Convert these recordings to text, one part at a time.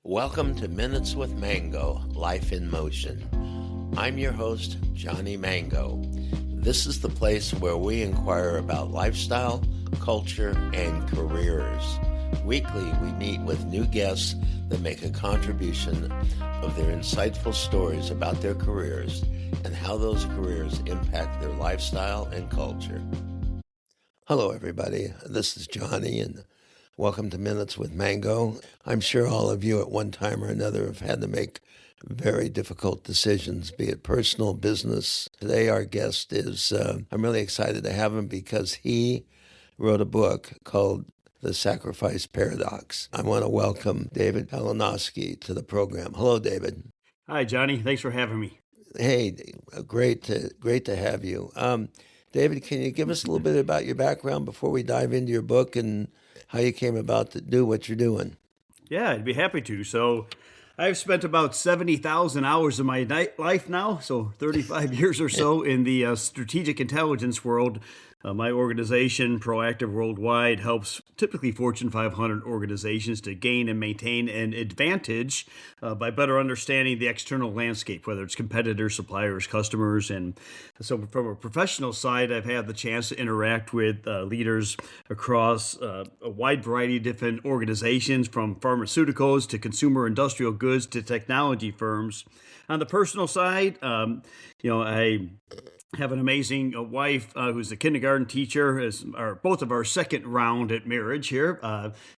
Welcome to Minutes with Mango, Life in Motion. I'm your host, Johnny Mango. This is the place where we inquire about lifestyle, culture, and careers. Weekly, we meet with new guests that make a contribution of their insightful stories about their careers and how those careers impact their lifestyle and culture. Hello, everybody. This is Johnny, and welcome to Minutes with Mango. I'm sure all of you at one time or another have had to make very difficult decisions, be it personal, business. Today our guest is, I'm really excited to have him because he wrote a book called The Sacrifice Paradox. I want to welcome David Kalinowski to the program. Hello, David. Hi, Johnny. Thanks for having me. Hey, great to have you. David, can you give us a little bit about your background before we dive into your book and how you came about to do what you're doing? Yeah, I'd be happy to. So I've spent about 70,000 hours of my life now, so 35 years or so in the strategic intelligence world. My organization, Proactive Worldwide, helps typically Fortune 500 organizations to gain and maintain an advantage by better understanding the external landscape, whether it's competitors, suppliers, customers. And so from a professional side, I've had the chance to interact with leaders across a wide variety of different organizations, from pharmaceuticals to consumer industrial goods to technology firms. On the personal side, I have an amazing wife who's a kindergarten teacher. Is both of our second round at marriage here.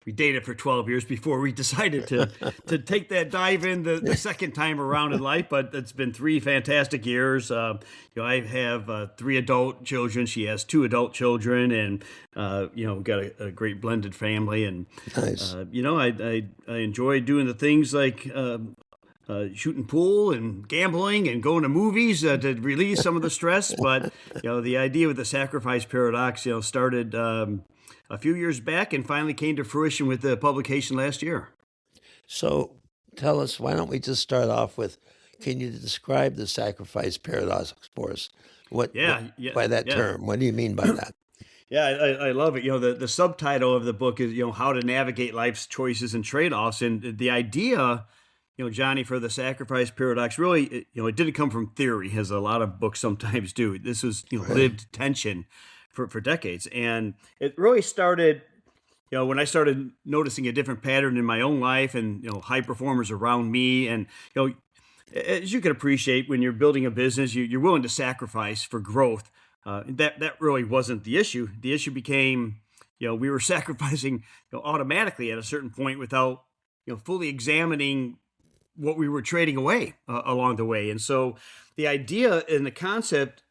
We dated for 12 years before we decided to take that dive in the second time around in life. But it's been 3 fantastic years. I have 3 adult children. She has 2 adult children, and we've got a great blended family. And Nice. I enjoy doing the things like shooting pool and gambling and going to movies to release some of the stress. But, the idea with the sacrifice paradox, started a few years back and finally came to fruition with the publication last year. So tell us, why don't we just start off with, can you describe the sacrifice paradox for us? What by that term? What do you mean by that? Yeah, I love it. The subtitle of the book is, how to navigate life's choices and trade-offs. And the idea, Johnny, for the sacrifice paradox, really, it didn't come from theory, as a lot of books sometimes do. This was, lived tension for decades. And it really started, when I started noticing a different pattern in my own life and, high performers around me. And, as you can appreciate, when you're building a business, you're willing to sacrifice for growth. That really wasn't the issue. The issue became, we were sacrificing automatically at a certain point without, fully examining what we were trading away along the way. And so the idea and the concept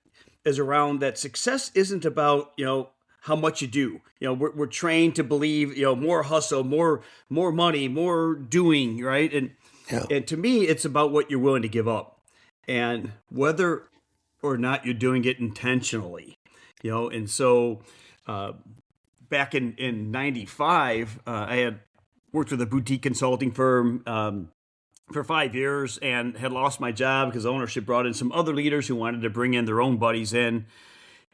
is around that success isn't about, how much you do. We're trained to believe, more hustle, more money, more doing, right? And to me, it's about what you're willing to give up and whether or not you're doing it intentionally, And so back in 95, I had worked with a boutique consulting firm for 5 years and had lost my job because ownership brought in some other leaders who wanted to bring in their own buddies in.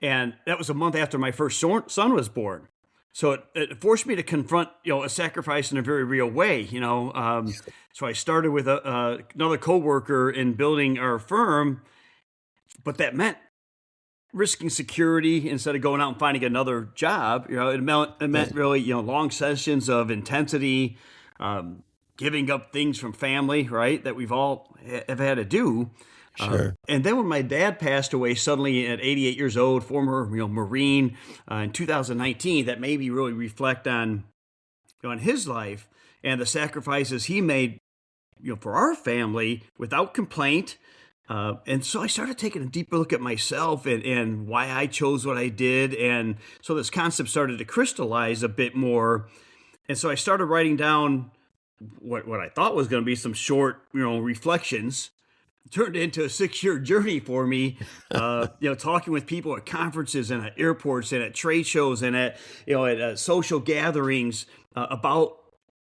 And that was a month after my first son was born. So it forced me to confront, a sacrifice in a very real way, So I started with another coworker in building our firm, but that meant risking security instead of going out and finding another job. It meant really, long sessions of intensity, giving up things from family, right, that we've all have had to do. Sure. And then when my dad passed away suddenly at 88 years old, former Marine, in 2019, that made me really reflect on his life and the sacrifices he made, for our family without complaint. And so I started taking a deeper look at myself and why I chose what I did. And so this concept started to crystallize a bit more. And so I started writing down what I thought was going to be some short, reflections. It turned into a 6-year journey for me, talking with people at conferences and at airports and at trade shows and at social gatherings about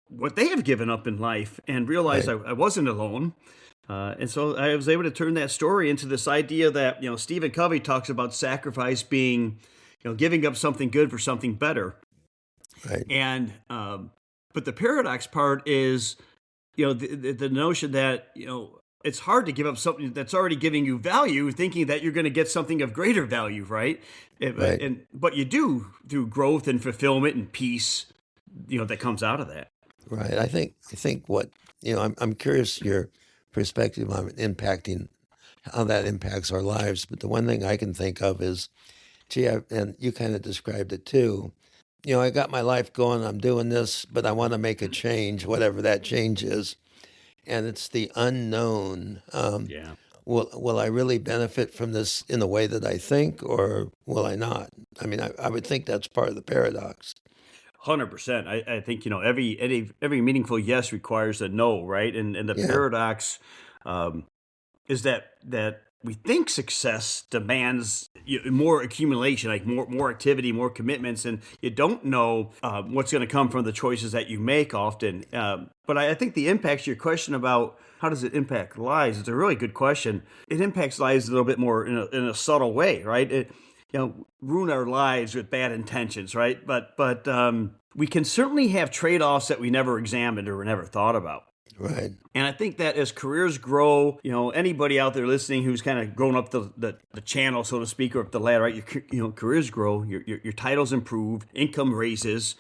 what they have given up in life, and realized I wasn't alone. And so I was able to turn that story into this idea that, Stephen Covey talks about sacrifice being, giving up something good for something better. Right. And, but the paradox part is the notion that, it's hard to give up something that's already giving you value, thinking that you're going to get something of greater value, right? Right. But you do through growth and fulfillment and peace, that comes out of that. Right. I think what, I'm curious your perspective on impacting, how that impacts our lives. But the one thing I can think of is, gee, and you kind of described it too. I got my life going, I'm doing this, but I want to make a change, whatever that change is. And it's the unknown. Yeah. Will I really benefit from this in the way that I think, or will I not? I mean, I would think that's part of the paradox. 100%. I think, every meaningful yes requires a no, right? And the Yeah. paradox um, is that we think success demands more accumulation, like more activity, more commitments, and you don't know what's going to come from the choices that you make often. But I think the impacts, your question about how does it impact lives, is a really good question. It impacts lives a little bit more in a subtle way, right? Ruin our lives with bad intentions, right? But we can certainly have trade-offs that we never examined or never thought about. Right. And I think that as careers grow, anybody out there listening who's kind of grown up the channel, so to speak, or up the ladder, right? Careers grow, your titles improve, income raises.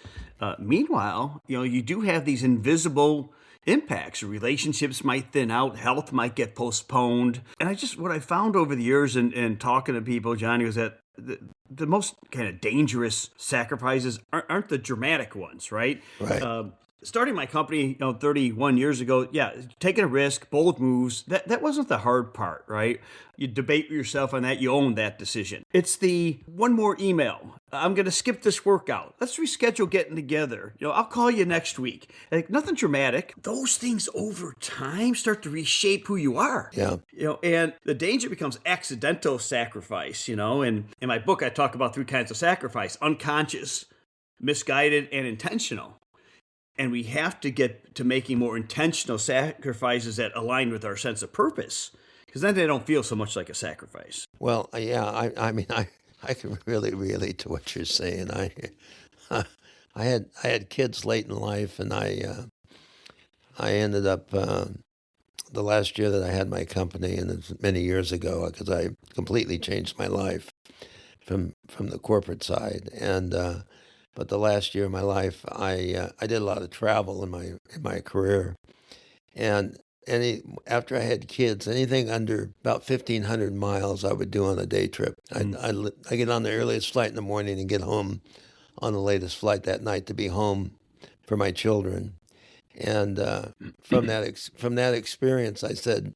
Meanwhile, you do have these invisible impacts. Relationships might thin out, health might get postponed. And what I found over the years and talking to people, Johnny, was that the most kind of dangerous sacrifices aren't the dramatic ones, right? Right. Starting my company, 31 years ago, yeah, taking a risk, bold moves, that wasn't the hard part, right? You debate yourself on that, you own that decision. It's the one more email. I'm going to skip this workout. Let's reschedule getting together. I'll call you next week. Like, nothing dramatic. Those things over time start to reshape who you are. Yeah. And the danger becomes accidental sacrifice, and in my book, I talk about 3 kinds of sacrifice: unconscious, misguided, and intentional. And we have to get to making more intentional sacrifices that align with our sense of purpose, because then they don't feel so much like a sacrifice. Well, yeah. I mean, I can really relate to what you're saying. I had kids late in life, and I ended up the last year that I had my company, and it's many years ago, because I completely changed my life from the corporate side. And but the last year of my life, I did a lot of travel in my career, and after I had kids, anything under about 1,500 miles, I would do on a day trip. I get on the earliest flight in the morning and get home on the latest flight that night to be home for my children. And from that experience, I said,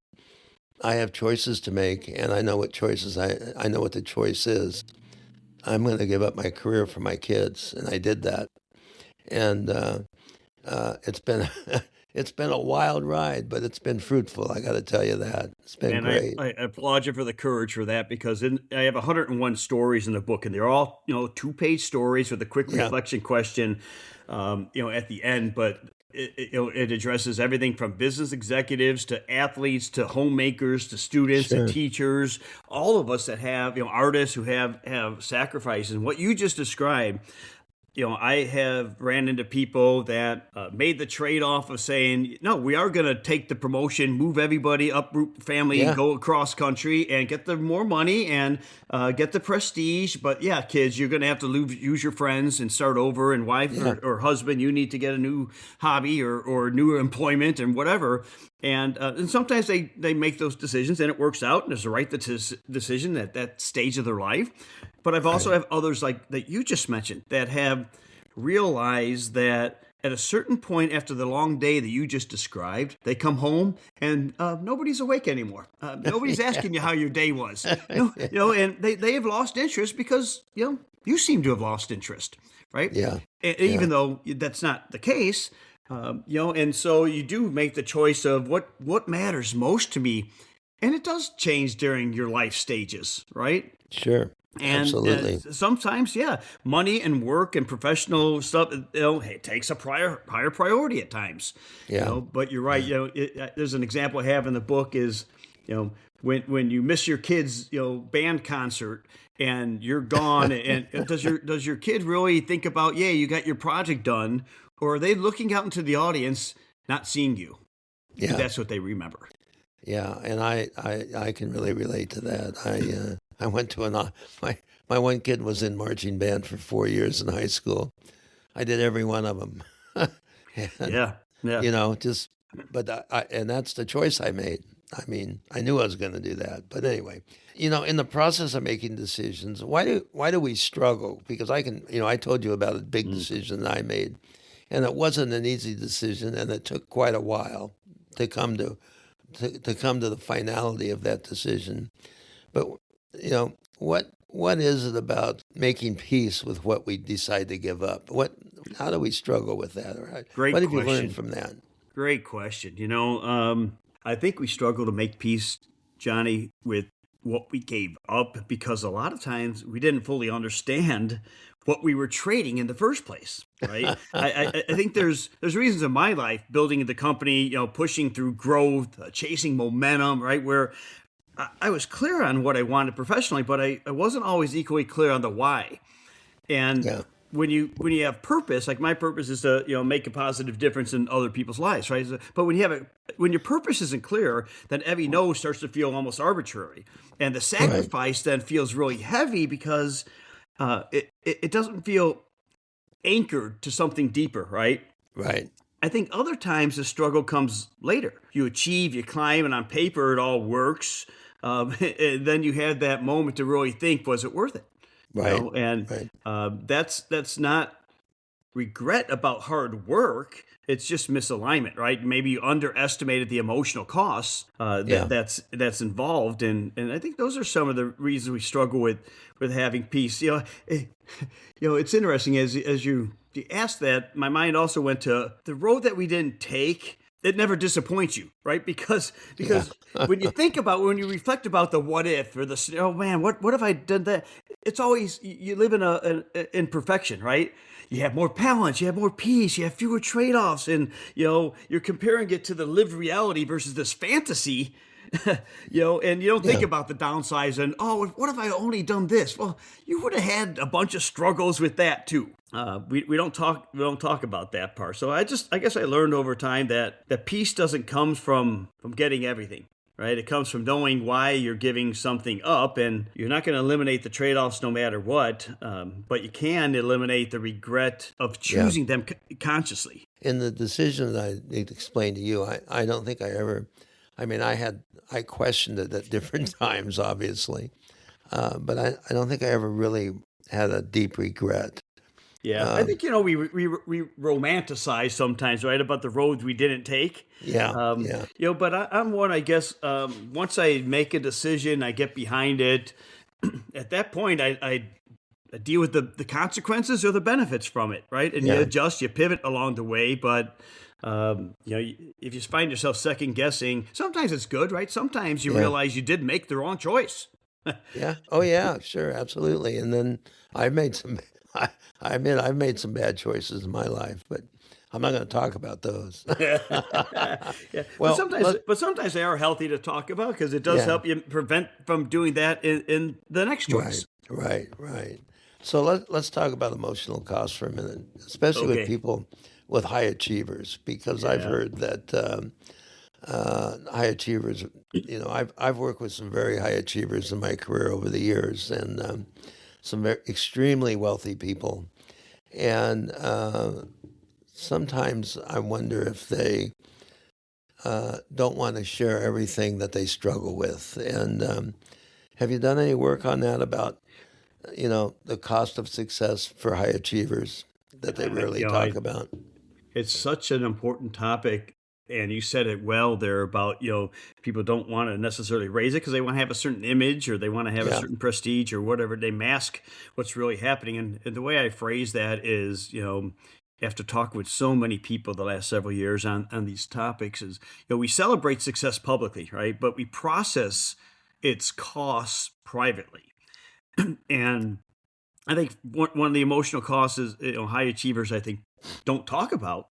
I have choices to make, and I know what choices I know what the choice is. I'm going to give up my career for my kids, and I did that. And it's been it's been a wild ride, but it's been fruitful. I got to tell you that it's been And great. I applaud you for the courage for that, because I have 101 stories in the book, and they're all 2-page stories with a quick Yeah, reflection question, at the end. But it addresses everything from business executives to athletes to homemakers to students to sure. teachers, all of us that have artists who have sacrifices. And what you just described, I have ran into people that made the trade-off of saying, no, we are going to take the promotion, move everybody, uproot family, and Yeah, go across country and get the more money and get the prestige. But yeah, kids, you're going to have to use your friends and start over. And wife yeah, or husband, you need to get a new hobby or new employment and whatever. And sometimes they make those decisions and it works out and it's the right decision at that stage of their life. But I've also right. have others like that you just mentioned that have realized that at a certain point after the long day that you just described, they come home and nobody's awake anymore. Nobody's asking you how your day was. And they have lost interest because you seem to have lost interest, right? Yeah, yeah, Even though that's not the case, and so you do make the choice of what matters most to me, and it does change during your life stages, right? sure, And absolutely. sometimes, yeah, money and work and professional stuff, it takes a higher priority at times, Yeah, But you're right. yeah, There's an example I have in the book is, when you miss your kid's, band concert and you're gone, and does your kid really think about, yeah, you got your project done, or are they looking out into the audience, not seeing you? Yeah. That's what they remember. Yeah, and I can really relate to that. I went to my one kid was in marching band for 4 years in high school. I did every one of them, and Yeah. Yeah. just but and that's the choice I made. I mean, I knew I was going to do that, but anyway, in the process of making decisions, why do we struggle? Because I told you about a big Mm. decision that I made, and it wasn't an easy decision, and it took quite a while to come to the finality of that decision. But what is it about making peace with what we decide to give up? How do we struggle with that? Or Great what have you learned question. from that? Great question. I think we struggle to make peace, Johnny, with what we gave up because a lot of times we didn't fully understand what we were trading in the first place. Right. I think there's reasons in my life building the company, pushing through growth, chasing momentum, right, where I was clear on what I wanted professionally, but I wasn't always equally clear on the why. And Yeah, when you have purpose, like my purpose is to make a positive difference in other people's lives, right? But when your purpose isn't clear, then every no starts to feel almost arbitrary, and the right, sacrifice then feels really heavy because it doesn't feel anchored to something deeper, right? right. I think other times the struggle comes later. You achieve, you climb, and on paper it all works. And then you have that moment to really think, was it worth it? Right, And right. that's not regret about hard work. It's just misalignment, right? Maybe you underestimated the emotional costs Yeah, that's involved, and I think those are some of the reasons we struggle with having peace. It's interesting as you asked that. My mind also went to the road that we didn't take. It never disappoints you, right? Because yeah, when you reflect about the what if or oh man, what if I done that? It's always you live in an imperfection, right? You have more balance, you have more peace, you have fewer trade-offs, and you're comparing it to the lived reality versus this fantasy. And you don't think yeah. about the downsides and what if I only done this? Well, you would have had a bunch of struggles with that too. We don't talk about that part. So I guess I learned over time that peace doesn't come from getting everything. Right? It comes from knowing why you're giving something up, and you're not going to eliminate the trade-offs no matter what, but you can eliminate the regret of Yeah. choosing them consciously. In the decision that I explained to you, I don't think I ever, I mean, I questioned it at different times, obviously, but I don't think I ever really had a deep regret. Yeah, I Um, think we romanticize sometimes, right, about the roads we didn't take. yeah, yeah, But I'm one, I guess. Once I make a decision, I get behind it. At that point, I deal with the consequences or the benefits from it, right? And you yeah, adjust, you pivot along the way. But if you find yourself second guessing, sometimes it's good, right? Sometimes you yeah, realize you did make the wrong choice. yeah. Oh, yeah, sure, absolutely. And then I've made some, I admit I've made some bad choices in my life, but I'm not going to talk about those. Yeah, but Well, sometimes they are healthy to talk about because it does yeah, help you prevent from doing that in the next right, choice. right, right. So let's talk about emotional costs for a minute, especially with Okay. people with high achievers, because I've Yeah. heard that high achievers. I've worked with some very high achievers in my career over the years, and some extremely wealthy people, and sometimes I wonder if they don't want to share everything that they struggle with. And have you done any work on that about the cost of success for high achievers that they I, rarely you know, talk I, about? it's such an important topic, and you said it well there about people don't want to necessarily raise it because they want to have a certain image or they want to have a Yeah, certain prestige or whatever. They mask what's really happening, and the way I phrase that is, after talking with so many people the last several years on these topics, is we celebrate success publicly, right? But we process its costs privately, and I think one of the emotional costs is high achievers I think don't talk about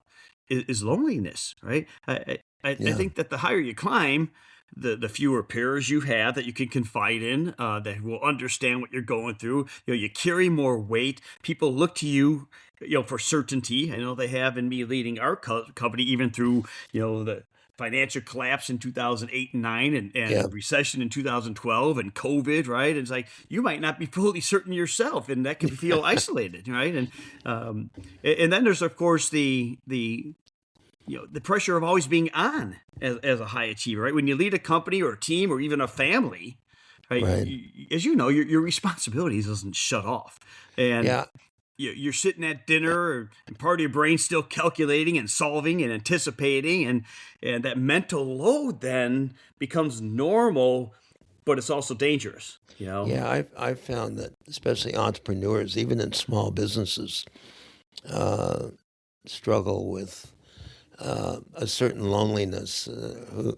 is loneliness, right? I yeah, think that the higher you climb, the fewer peers you have that you can confide in, that will understand what you're going through. You carry more weight. People look to you, for certainty. I know they have in me leading our company, even through the financial collapse in 2008 and 9 and Yeah. recession in 2012 and COVID, right? It's like you might not be fully certain yourself, and that can feel isolated, right? Um, and then there's of course the pressure of always being on as a high achiever, right? When you lead a company or a team or even a family, right? Right. As you know, your responsibilities doesn't shut off, and Yeah. you're sitting at dinner and part of your brain's still calculating and solving and anticipating, and that mental load then becomes normal, but it's also dangerous, you know? Yeah. I've found that especially entrepreneurs, even in small businesses, uh, struggle with a certain loneliness.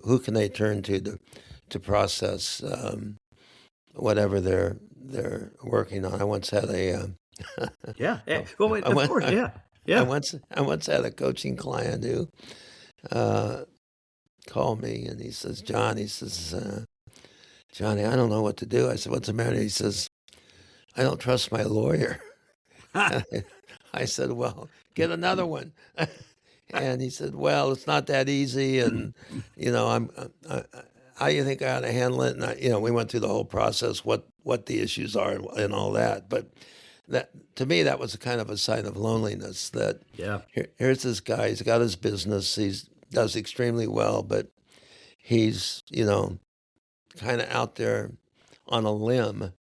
Who can they turn to process whatever they're working on? I once had a Yeah. I, Well, I of went course. I, Yeah. I Yeah. once had a coaching client who uh, called me and he says, John, he says, Johnny, I don't know what to do. I said, what's the matter? He says, I don't trust my lawyer. I said, well, get another one. And he said, well, it's not that easy. And, how do you think I ought to handle it? And, we went through the whole process, what the issues are and all that. But that, to me, that was a kind of a sign of loneliness that Yeah. here's this guy, he's got his business, does extremely well, but he's, kind of out there on a limb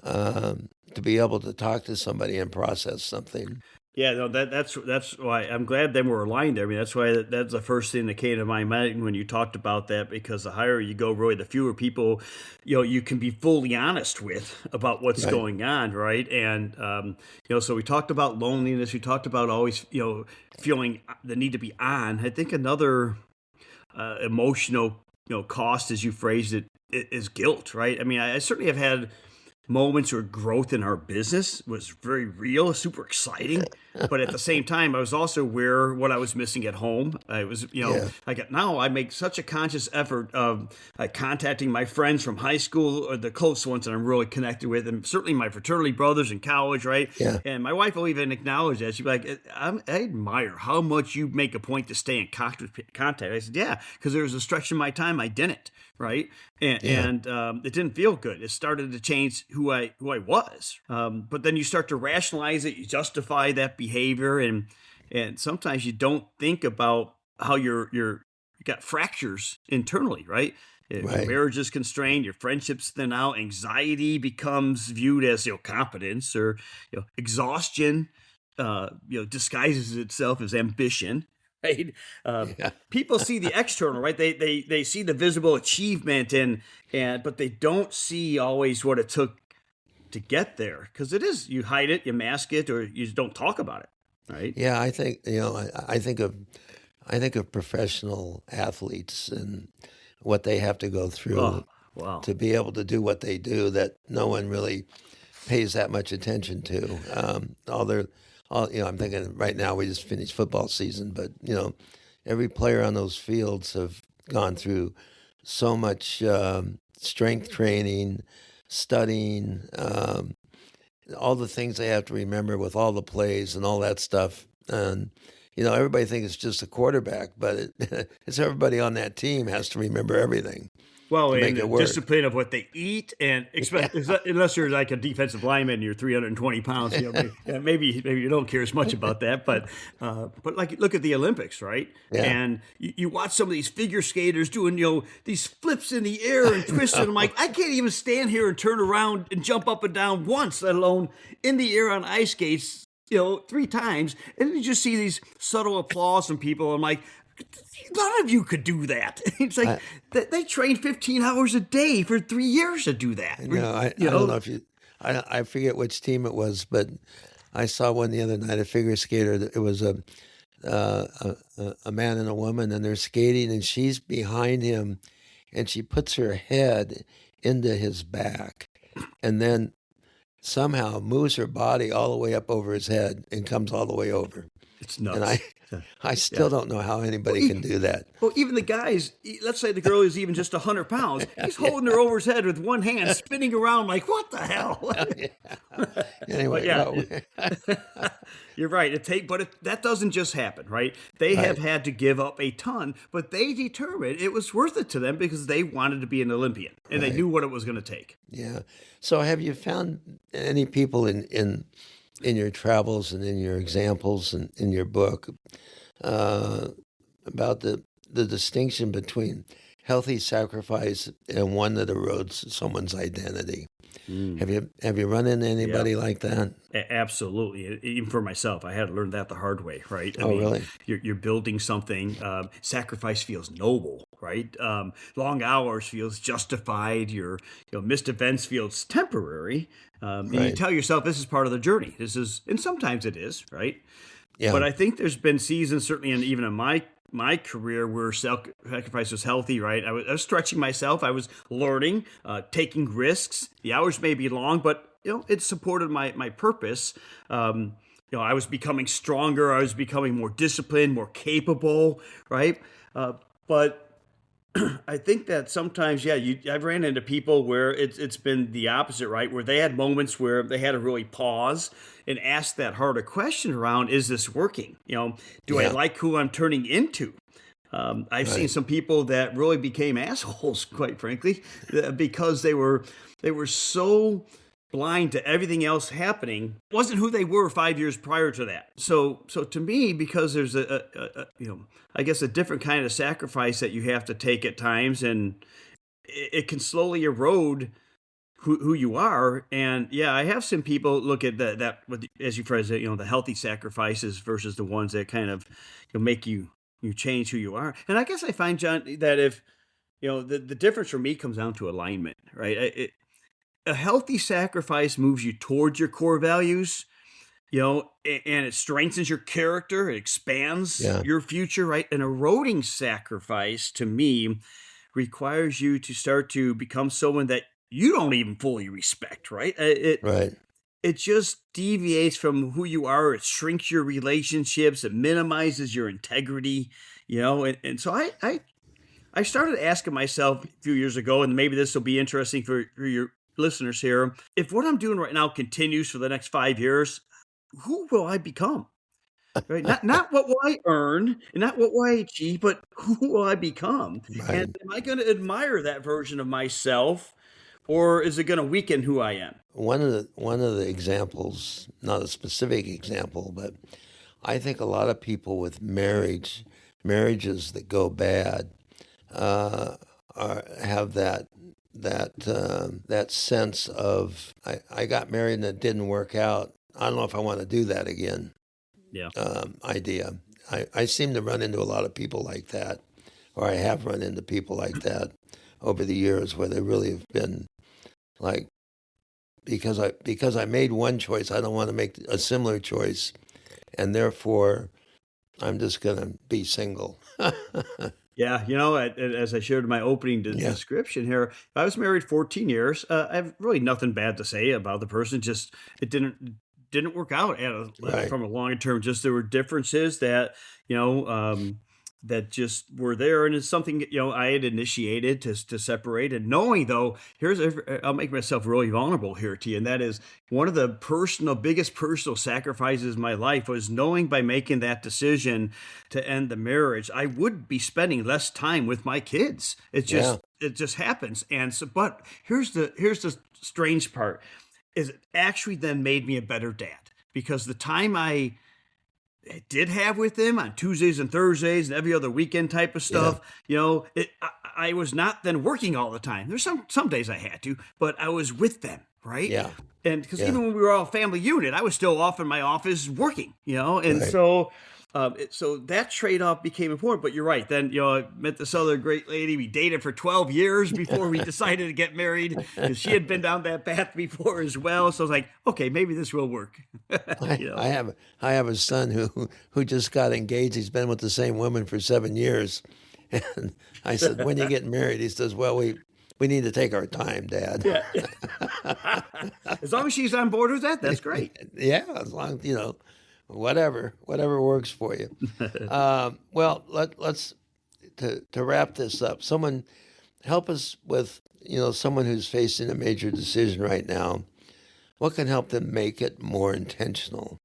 to be able to talk to somebody and process something. Yeah, no, that's why I'm glad then we're aligned there. I mean, that's why that's the first thing that came to my mind when you talked about that, because the higher you go, really, the fewer people, you can be fully honest with about what's Right. going on, right? And so we talked about loneliness. We talked about always, feeling the need to be on. I think another emotional, cost, as you phrased it, is guilt, right? I mean, I certainly have had moments where growth in our business was very real, super exciting. But at the same time, I was also aware what I was missing at home. I was, Yeah. now I make such a conscious effort of contacting my friends from high school, or the close ones that I'm really connected with, and certainly my fraternity brothers in college, right? Yeah. And my wife will even acknowledge that. She'd be like, I admire how much you make a point to stay in contact. I said, yeah, because there was a stretch in my time I didn't, right? And, Yeah. and it didn't feel good. It started to change who I was. But then you start to rationalize it, you justify that behavior, and sometimes you don't think about how you got fractures internally, right? If your Right. marriage is constrained, your friendships thin out, anxiety becomes viewed as competence, or exhaustion disguises itself as ambition, right? Yeah. People see the external, right? They see the visible achievement, and but they don't see always what it took to get there, because it is, you hide it, you mask it, or you just don't talk about it, right? Yeah. I think, I think of professional athletes and what they have to go Oh, through wow. to be able to do what they do that no one really pays that much attention to. I'm thinking right now we just finished football season, but every player on those fields have gone through so much strength training, studying, all the things they have to remember with all the plays and all that stuff. And everybody thinks it's just a quarterback, but it's everybody on that team has to remember everything Well, to and make the it work. discipline of what they eat, and expect, unless you're like a defensive lineman, and you're 320 pounds. Maybe you don't care as much about that, but like look at the Olympics, right? Yeah. And you watch some of these figure skaters doing these flips in the air and twists, and I'm like, I can't even stand here and turn around and jump up and down once, let alone in the air on ice skates, 3 times, and you just see these subtle applause from people. I'm like, none of you could do that. It's like I, they trained 15 hours a day for 3 years to do that. I You don't know know, if I forget which team it was, but I saw one the other night, a figure skater. It was a man and a woman, and they're skating, and she's behind him, and she puts her head into his back, and then somehow moves her body all the way up over his head and comes all the way over. It's And nuts. I Yeah. still don't know how Well, anybody can do that. well, even the guys, let's say the girl is even just 100 pounds, he's holding her over his head with one hand, spinning around like, what the hell? Yeah. But Anyway, yeah, well, you're right. That doesn't just happen, right? They have right. had to give up a ton, but they determined it was worth it to them because they wanted to be an Olympian and they Right. knew what it was going to take. Yeah. So have you found any people in your travels and in your examples and in your book uh, about the distinction between healthy sacrifice and one that erodes someone's identity? Mm. Have you run into Yeah. anybody like that? Absolutely. Even for myself, I had to learn that the hard way, right? I Oh, mean, really? you're building something. Sacrifice feels noble, right? Long hours feels justified. Missed events feels temporary. And you Right. tell yourself this is part of the journey. And sometimes it is, right? Yeah. But I think there's been seasons, certainly, and even in my career, where self-sacrifice was healthy. Right, I was stretching myself. I was learning, taking risks. The hours may be long, but it supported my purpose. I was becoming stronger. I was becoming more disciplined, more capable. Right, but I think that sometimes, yeah, I've ran into people where it's been the opposite, right? Where they had moments where they had to really pause and ask that harder question around, is this working? Do I Yeah. like who I'm turning into? I've seen Right. some people that really became assholes, quite frankly, because they were so blind to everything else happening. It wasn't who they were 5 years prior to that. So to me, because there's I guess a different kind of sacrifice that you have to take at times, and it can slowly erode who you are. And yeah, I have seen people look at as you phrase it, the healthy sacrifices versus the ones that kind of make you change who you are. And I guess I find, John, that if the difference for me comes down to alignment, right? A healthy sacrifice moves you towards your core values, and it strengthens your character, it expands Yeah. your future, right? An eroding sacrifice to me requires you to start to become someone that you don't even fully respect, right? Right. It just deviates from who you are. It shrinks your relationships. It minimizes your integrity, and so I started asking myself a few years ago, and maybe this will be interesting for your listeners here. If what I'm doing right now continues for the next 5 years, who will I become? Right? Not what will I earn and not what will I achieve, but who will I become? And Right. am I going to admire that version of myself, or is it going to weaken who I am? One of the examples, not a specific example, but I think a lot of people with marriages that go bad, uh, have that sense of I got married and it didn't work out. I don't know if I want to do that again. Yeah. Idea. I seem to run into a lot of people like that, or I have run into people like that over the years where they really have been like, because I made one choice, I don't want to make a similar choice, and therefore I'm just gonna be single. Yeah, as I shared in my opening Yeah. description here, I was married 14 years. I have really nothing bad to say about the person. Just it didn't work out Right. from a long term. Just there were differences that just were there, and it's something I had initiated to separate. And knowing though, I'll make myself really vulnerable here to you, and that is one of the biggest personal sacrifices in my life was knowing by making that decision to end the marriage, I would be spending less time with my kids. Yeah. It just happens. And so, but here's the strange part is it actually then made me a better dad because the time I did have with them on Tuesdays and Thursdays and every other weekend type of Yeah. stuff, I was not then working all the time. There's some days I had to, but I was with them, right? Yeah. And because Yeah. even when we were all a family unit, I was still off in my office working, and Right. so that trade-off became important. But you're right. Then I met this other great lady. We dated for 12 years before we decided to get married because she had been down that path before as well. So I was like, okay, maybe this will work. I, you know. I have I have a son who just got engaged. He's been with the same woman for 7 years, and I said, "When you get married?" He says, "Well, we need to take our time, Dad." Yeah. As long as she's on board with that, that's great. Yeah, as long whatever works for you. Well, let's to wrap this up. Someone help us with someone who's facing a major decision right now. What can help them make it more intentional?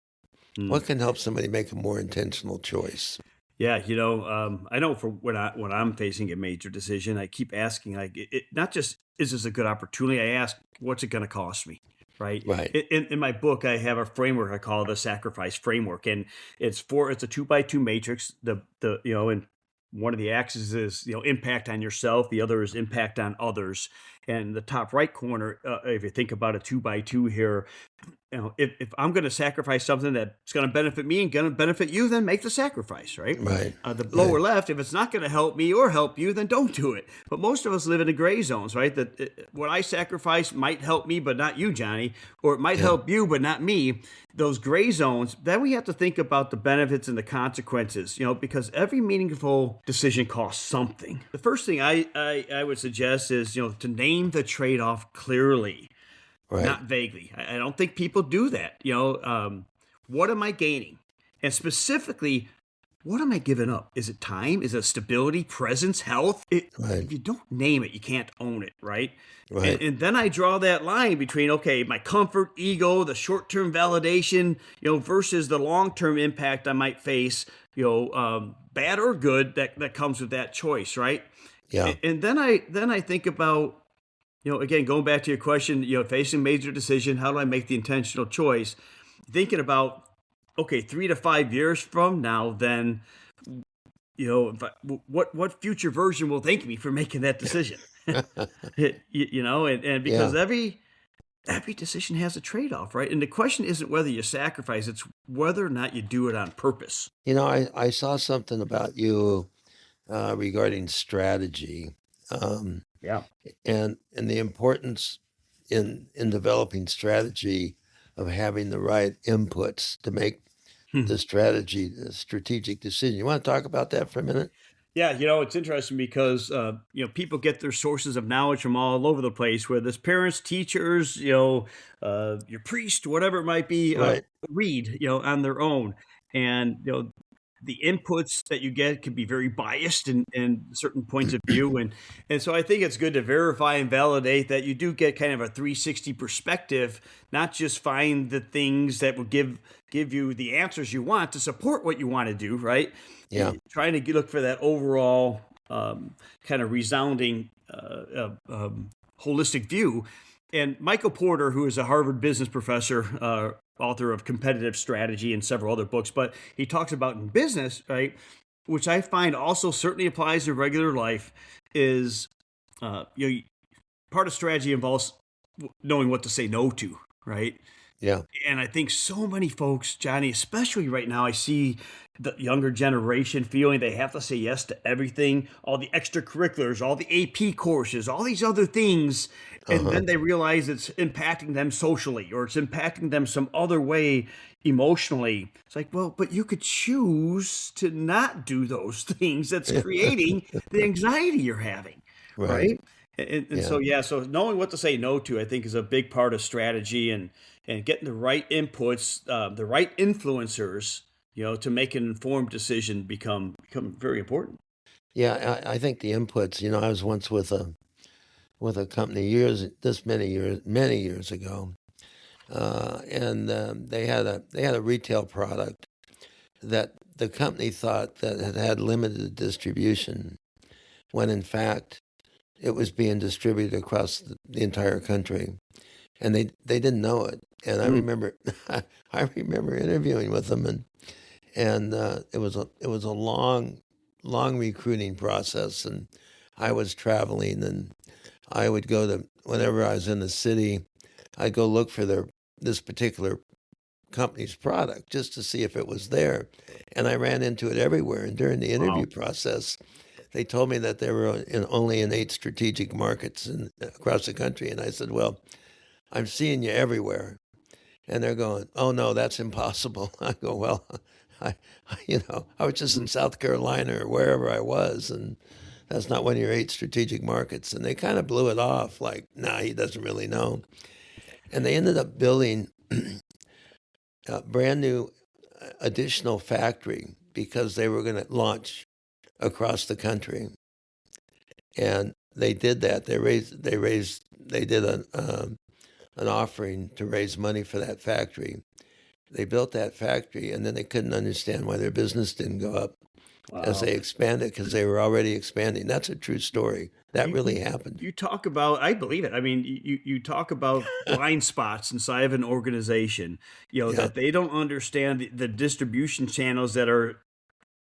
Hmm. What can help somebody make a more intentional choice? Yeah, I know for when I'm facing a major decision, I keep asking, like, not just is this a good opportunity? I ask, what's it going to cost me, right? Right. In my book, I have a framework I call the sacrifice framework, and it's a 2 by 2 matrix. And one of the axes is impact on yourself, the other is impact on others, and the top right corner, if you think about a 2 by 2 here, if I'm going to sacrifice something that's going to benefit me and going to benefit you, then make the sacrifice, right? Right. The Right. lower left, if it's not going to help me or help you, then don't do it. But most of us live in the gray zones, right? That what I sacrifice might help me, but not you, Johnny, or it might Yeah. help you, but not me. Those gray zones, then we have to think about the benefits and the consequences, because every meaningful decision costs something. The first thing I would suggest is, to name the trade off clearly, Right. not vaguely. I don't think people do that. What am I gaining? And specifically, what am I giving up? Is it time? Is it stability, presence, health? Right. If you don't name it, you can't own it, right? And, Right. and then I draw that line between, okay, my comfort, ego, the short-term validation, versus the long-term impact I might face, bad or good, that comes with that choice, right? Yeah. And then I think about, again, going back to your question, facing major decision, how do I make the intentional choice? Thinking about, okay, 3 to 5 years from now, then, what future version will thank me for making that decision? And because Yeah. every decision has a trade-off, right? And the question isn't whether you sacrifice, it's whether or not you do it on purpose. I saw something about you regarding strategy, um, Yeah. and the importance in developing strategy of having the right inputs to make the strategic decision. You want to talk about that for a minute? Yeah, it's interesting because people get their sources of knowledge from all over the place, whether it's parents, teachers, your priest, whatever it might be, Right. read, on their own, and the inputs that you get can be very biased in certain points of view, and so I think it's good to verify and validate that you do get kind of a 360 perspective, not just find the things that will give you the answers you want to support what you want to do, right? Yeah. Trying to look for that overall kind of resounding holistic view. And Michael Porter, who is a Harvard business professor, author of Competitive Strategy and several other books, but he talks about in business, right, which I find also certainly applies to regular life, is part of strategy involves knowing what to say no to, right? Yeah. And I think so many folks, Johnny, especially right now, I see the younger generation feeling they have to say yes to everything, all the extracurriculars, all the AP courses, all these other things. And Uh-huh. then they realize it's impacting them socially or it's impacting them some other way emotionally. It's like, well, but you could choose to not do those things that's creating the anxiety you're having, Right. right? And Yeah. so, yeah, so knowing what to say no to, I think, is a big part of strategy, and getting the right inputs, the right influencers, to make an informed decision become very important. Yeah. I think the inputs. I was once with a company many years ago, and they had a retail product that the company thought that it had limited distribution, when in fact it was being distributed across the entire country, and they didn't know it. And I Mm. remember I remember interviewing with them, and it was a long recruiting process, and I was traveling, and I would go to whenever I was in the city, I'd go look for this particular company's product just to see if it was there, and I ran into it everywhere. And during the interview Wow. process, they told me that they were only in 8 strategic markets across the country, and I said, "Well, I'm seeing you everywhere." And they're going, "Oh no, that's impossible." I go, "Well, I, I was just in South Carolina or wherever I was, and that's not one of your 8 strategic markets." And they kind of blew it off, like, "Nah, he doesn't really know." And they ended up building brand new additional factory because they were going to launch across the country, and they did that. They did an offering to raise money for that factory. They built that factory, and then they couldn't understand why their business didn't go up as Wow. they expanded because they were already expanding. That's a true story. That You, really you happened. you talk about, I believe it. I mean, you talk about blind spots inside of an organization, Yeah, that they don't understand the distribution channels that are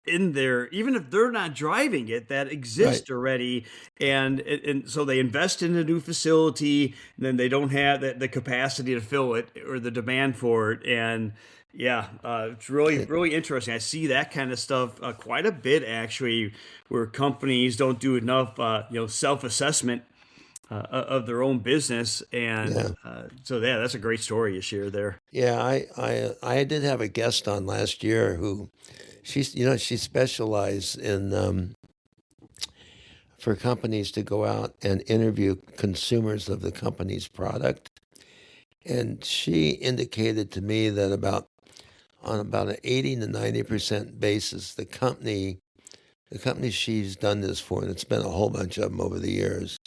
in there, even if they're not driving it, that right. exist already. And so they invest in a new facility, and then they don't have the capacity to fill it or the demand for it. And yeah, it's really, It, really interesting. I see that kind of stuff quite a bit actually, where companies don't do enough, self-assessment of their own business. And yeah, so, yeah, that's a great story you share there. yeah. I did have a guest on last year who she specialized in for companies to go out and interview consumers of the company's product. And she indicated to me that on about an 80 to 90% basis, the company she's done this for, and it's been a whole bunch of them over the years,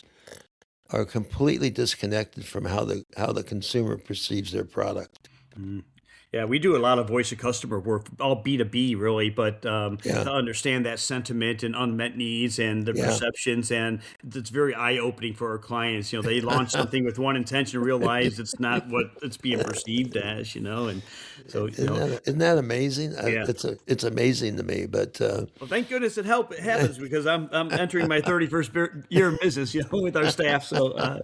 are completely disconnected from how the consumer perceives their product. Mm. Yeah, we do a lot of voice of customer work, all B2B really, but Yeah, to understand that sentiment and unmet needs and the yeah. perceptions, and it's very eye opening for our clients. They launch something with one intention, realize it's not what it's being perceived as, and so, Isn't that amazing? yeah. It's amazing to me. But Well, thank goodness it happens because I'm entering my 31st year of business, with our staff. So,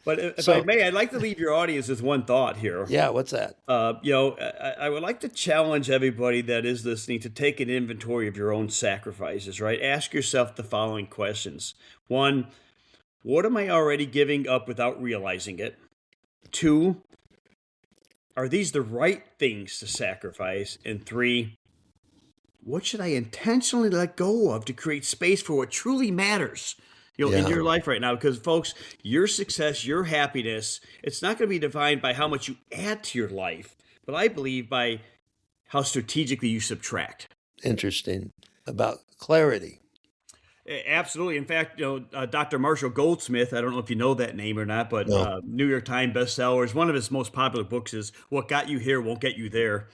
but if I so may, I'd like to leave your audience with one thought here. yeah, what's that? I would like to challenge everybody that is listening to take an inventory of your own sacrifices, right? Ask yourself the following questions. One, what am I already giving up without realizing it? Two, are these the right things to sacrifice? And three, what should I intentionally let go of to create space for what truly matters? In Yeah, your life right now, because folks, your success, your happiness, it's not going to be defined by how much you add to your life, but I believe by how strategically you subtract. interesting about clarity. Absolutely. In fact, Dr. Marshall Goldsmith, I don't know if you know that name or not, but No. New York Times bestsellers. One of his most popular books is "What Got You Here Won't Get You There."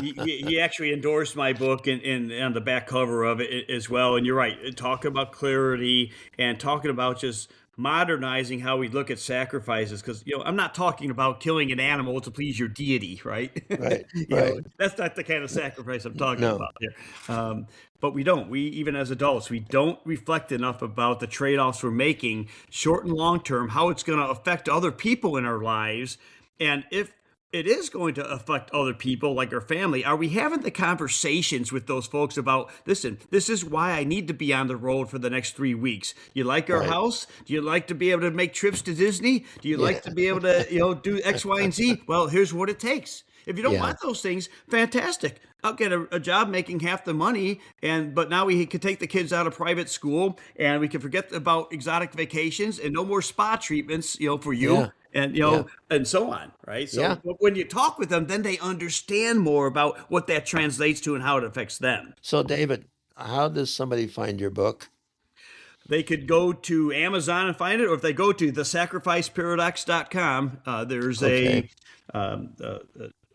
He actually endorsed my book and on the back cover of it as well. And you're right, talking about clarity and talking about just modernizing how we look at sacrifices. Because I'm not talking about killing an animal to please your deity, right? Right, right. That's not the kind of sacrifice I'm talking No. about here. But we don't. We even as adults, we don't reflect enough about the trade-offs we're making, short and long term, how it's going to affect other people in our lives, and if it is going to affect other people like our family, are we having the conversations with those folks about, listen, this is why I need to be on the road for the next 3 weeks. You like our Right. house? Do you like to be able to make trips to Disney? Do you Yeah. like to be able to, do X, Y, and Z? Well, here's what it takes. If you don't Yeah. want those things, fantastic. I'll get a job making half the money, but now we could take the kids out of private school, and we can forget about exotic vacations and no more spa treatments, for you, Yeah. and Yeah. and so on, right? So Yeah. when you talk with them, then they understand more about what that translates to and how it affects them. So, David, how does somebody find your book? They could go to Amazon and find it, or if they go to thesacrificeparadox.com, there's Okay.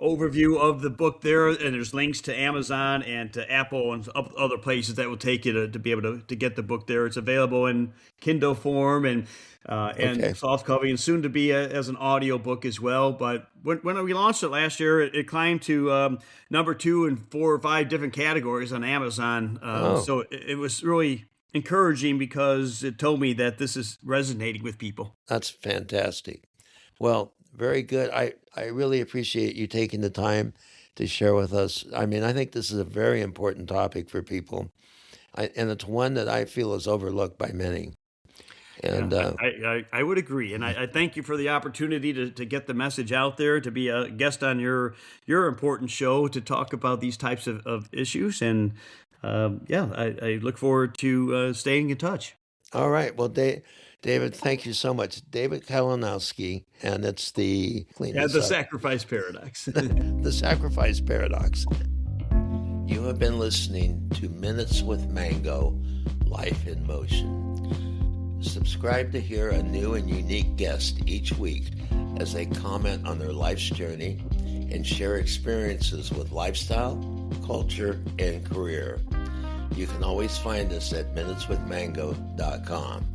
overview of the book there, and there's links to Amazon and to Apple and other places that will take you to be able to get the book there. It's available in Kindle form and Okay. soft copy, and soon to be as an audio book as well. But when we launched it last year, it climbed to number 2 in 4 or 5 different categories on Amazon. Oh, So it was really encouraging because it told me that this is resonating with people. that's fantastic. Well, very good. I really appreciate you taking the time to share with us. I mean, I think this is a very important topic for people, and it's one that I feel is overlooked by many. Yeah, And I would agree, and I thank you for the opportunity to get the message out there, to be a guest on your important show to talk about these types of issues, and yeah, I look forward to staying in touch. All right. Well, David, thank you so much. David Kalinowski, and it's the clean Yeah, this the up. sacrifice paradox. The sacrifice paradox. You have been listening to Minutes with Mango, Life in Motion. Subscribe to hear a new and unique guest each week as they comment on their life's journey and share experiences with lifestyle, culture, and career. You can always find us at minuteswithmango.com.